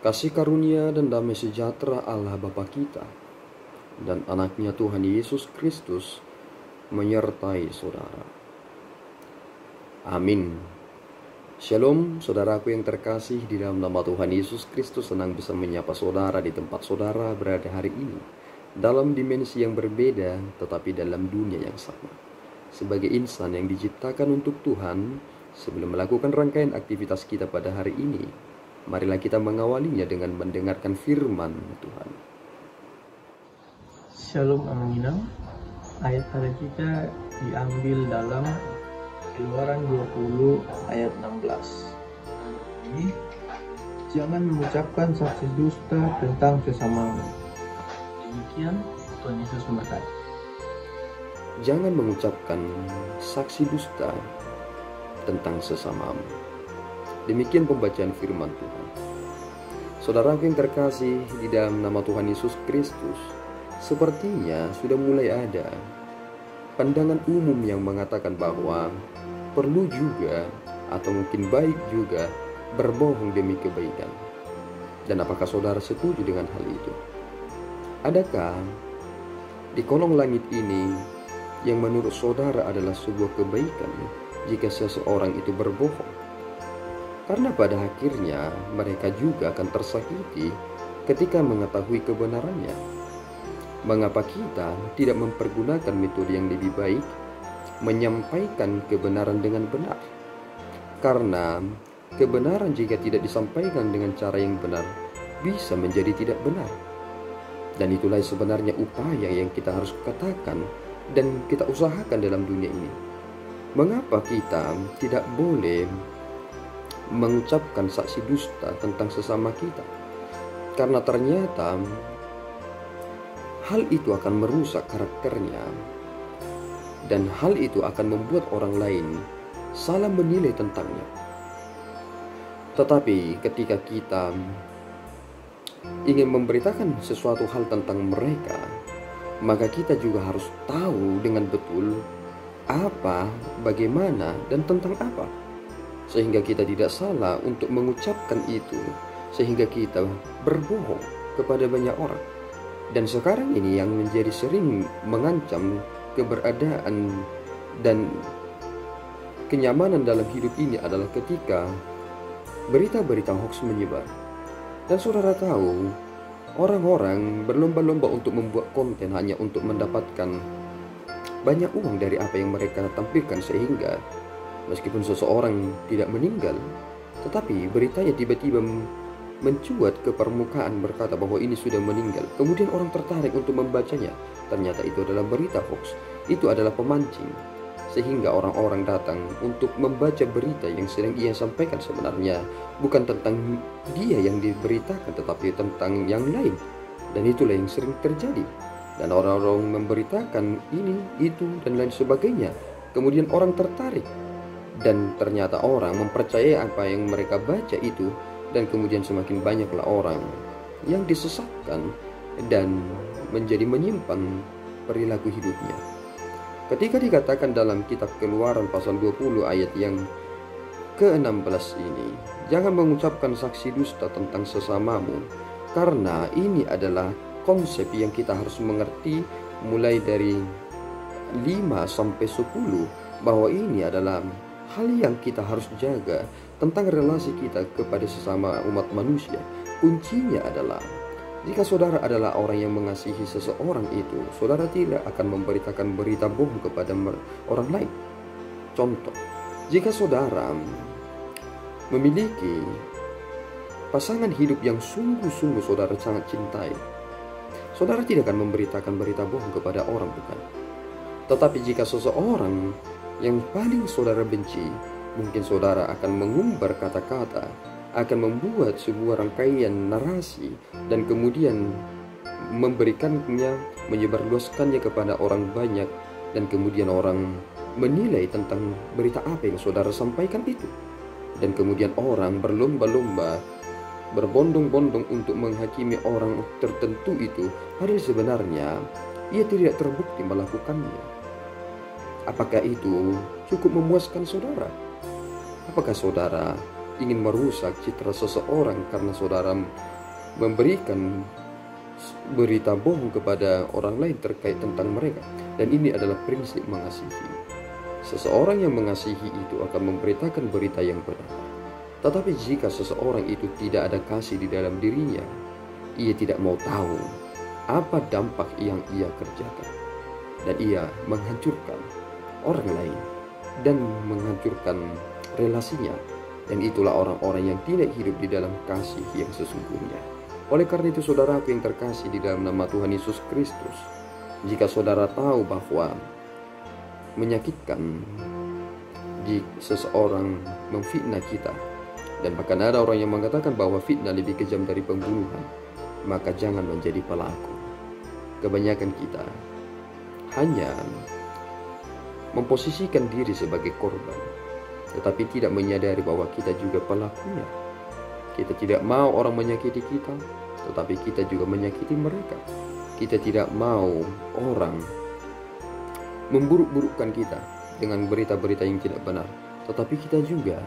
Kasih karunia dan damai sejahtera Allah Bapa kita dan anaknya Tuhan Yesus Kristus menyertai saudara. Amin. Shalom saudaraku yang terkasih, di dalam nama Tuhan Yesus Kristus senang bisa menyapa saudara di tempat saudara berada hari ini, dalam dimensi yang berbeda tetapi dalam dunia yang sama. Sebagai insan yang diciptakan untuk Tuhan, sebelum melakukan rangkaian aktivitas kita pada hari ini, marilah kita mengawalinya dengan mendengarkan firman Tuhan. Shalom Aminang. Ayat pada kita diambil dalam Keluaran 20 ayat 16. Ini, jangan mengucapkan saksi dusta tentang sesamamu. Demikian Tuhan Yesus memberkati. Jangan mengucapkan saksi dusta tentang sesamamu. Demikian pembacaan firman Tuhan. Saudara yang terkasih, di dalam nama Tuhan Yesus Kristus, sepertinya sudah mulai ada pandangan umum yang mengatakan bahwa perlu juga, atau mungkin baik juga, berbohong demi kebaikan. Dan apakah saudara setuju dengan hal itu? Adakah di kolong langit ini yang menurut saudara adalah sebuah kebaikan jika seseorang itu berbohong? Karena pada akhirnya mereka juga akan tersakiti ketika mengetahui kebenarannya. Mengapa kita tidak mempergunakan metode yang lebih baik, menyampaikan kebenaran dengan benar? Karena kebenaran jika tidak disampaikan dengan cara yang benar bisa menjadi tidak benar. Dan itulah sebenarnya upaya yang kita harus katakan dan kita usahakan dalam dunia ini. Mengapa kita tidak boleh mengucapkan saksi dusta tentang sesama kita? Karena ternyata hal itu akan merusak karakternya, dan hal itu akan membuat orang lain salah menilai tentangnya. Tetapi ketika kita ingin memberitakan sesuatu hal tentang mereka, maka kita juga harus tahu dengan betul apa, bagaimana, dan tentang apa, sehingga kita tidak salah untuk mengucapkan itu, sehingga kita berbohong kepada banyak orang. Dan sekarang ini yang menjadi sering mengancam keberadaan dan kenyamanan dalam hidup ini adalah ketika berita-berita hoax menyebar. Dan saudara tahu, orang-orang berlomba-lomba untuk membuat konten hanya untuk mendapatkan banyak uang dari apa yang mereka tampilkan, sehingga meskipun seseorang tidak meninggal, tetapi beritanya tiba-tiba mencuat ke permukaan berkata bahwa ini sudah meninggal. Kemudian orang tertarik untuk membacanya. Ternyata itu adalah berita hoax. Itu adalah pemancing, sehingga orang-orang datang untuk membaca berita yang sedang ia sampaikan sebenarnya bukan tentang dia yang diberitakan, tetapi tentang yang lain. Dan itulah yang sering terjadi. Dan orang-orang memberitakan ini, itu, dan lain sebagainya. Kemudian orang tertarik, dan ternyata orang mempercayai apa yang mereka baca itu. Dan kemudian semakin banyaklah orang yang disesatkan dan menjadi menyimpang perilaku hidupnya. Ketika dikatakan dalam kitab Keluaran pasal 20 ayat yang ke-16 ini, jangan mengucapkan saksi dusta tentang sesamamu, karena ini adalah konsep yang kita harus mengerti mulai dari 5 sampai 10, bahwa ini adalah hal yang kita harus jaga tentang relasi kita kepada sesama umat manusia. Kuncinya adalah, jika saudara adalah orang yang mengasihi seseorang itu, saudara tidak akan memberitakan berita bohong kepada orang lain. Contoh, jika saudara memiliki pasangan hidup yang sungguh-sungguh saudara sangat cintai, saudara tidak akan memberitakan berita bohong kepada orang, bukan? Tetapi jika seseorang yang paling saudara benci, mungkin saudara akan mengumbar kata-kata, akan membuat sebuah rangkaian narasi, dan kemudian memberikannya, menyebarluaskannya kepada orang banyak, dan kemudian orang menilai tentang berita apa yang saudara sampaikan itu. Dan kemudian orang berlomba-lomba, berbondong-bondong untuk menghakimi orang tertentu itu, padahal sebenarnya ia tidak terbukti melakukannya. Apakah itu cukup memuaskan saudara? Apakah saudara ingin merusak citra seseorang karena saudara memberikan berita bohong kepada orang lain terkait tentang mereka. Dan ini adalah prinsip mengasihi. Seseorang yang mengasihi itu akan memberitakan berita yang benar. Tetapi jika seseorang itu tidak ada kasih di dalam dirinya, ia tidak mau tahu apa dampak yang ia kerjakan, dan ia menghancurkan orang lain dan menghancurkan relasinya. Dan itulah orang-orang yang tidak hidup di dalam kasih yang sesungguhnya. Oleh karena itu, saudaraku yang terkasih di dalam nama Tuhan Yesus Kristus, jika saudara tahu bahwa menyakitkan jika seseorang memfitnah kita, dan bahkan ada orang yang mengatakan bahwa fitnah lebih kejam dari pembunuhan, maka jangan menjadi pelaku. Kebanyakan kita hanya memposisikan diri sebagai korban, tetapi tidak menyadari bahwa kita juga pelakunya. Kita tidak mau orang menyakiti kita, tetapi kita juga menyakiti mereka. Kita tidak mau orang memburuk-burukkan kita dengan berita-berita yang tidak benar, tetapi kita juga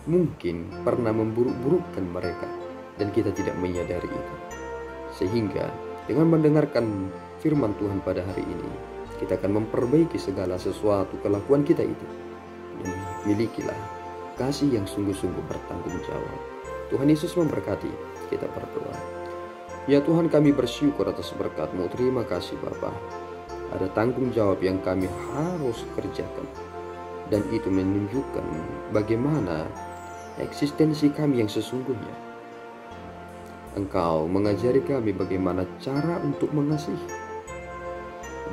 mungkin pernah memburuk-burukkan mereka, dan kita tidak menyadari itu. Sehingga dengan mendengarkan firman Tuhan pada hari ini, kita akan memperbaiki segala sesuatu kelakuan kita itu, dan milikilah kasih yang sungguh-sungguh bertanggung jawab. Tuhan Yesus memberkati. Kita berdoa. Ya Tuhan, kami bersyukur atas berkat-Mu. Terima kasih Bapa. Ada tanggung jawab yang kami harus kerjakan, dan itu menunjukkan bagaimana eksistensi kami yang sesungguhnya. Engkau mengajari kami bagaimana cara untuk mengasihi,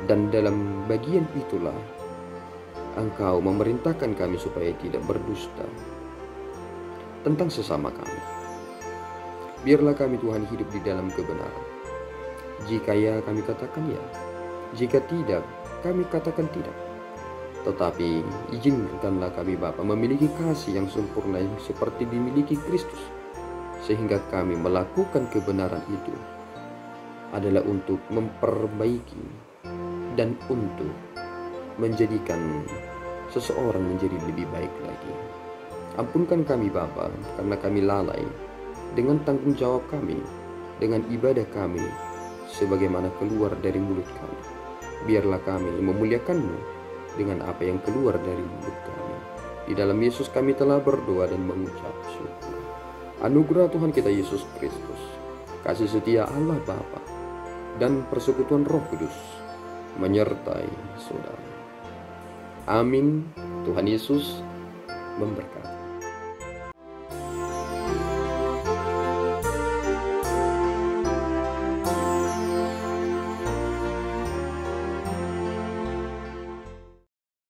dan dalam bagian itulah Engkau memerintahkan kami supaya tidak berdusta tentang sesama kami. Biarlah kami Tuhan hidup di dalam kebenaran. Jika ya, kami katakan ya. Jika tidak, kami katakan tidak. Tetapi izinkanlah kami Bapa memiliki kasih yang sempurna yang seperti dimiliki Kristus, sehingga kami melakukan kebenaran itu adalah untuk memperbaiki dan untuk menjadikan seseorang menjadi lebih baik lagi. Ampunkan kami Bapa, karena kami lalai dengan tanggung jawab kami, dengan ibadah kami, sebagaimana keluar dari mulut kami. Biarlah kami memuliakan-Mu dengan apa yang keluar dari mulut kami. Di dalam Yesus kami telah berdoa dan mengucap syukur. Anugerah Tuhan kita Yesus Kristus, kasih setia Allah Bapa, dan persekutuan Roh Kudus menyertai saudara. Amin. Tuhan Yesus memberkati.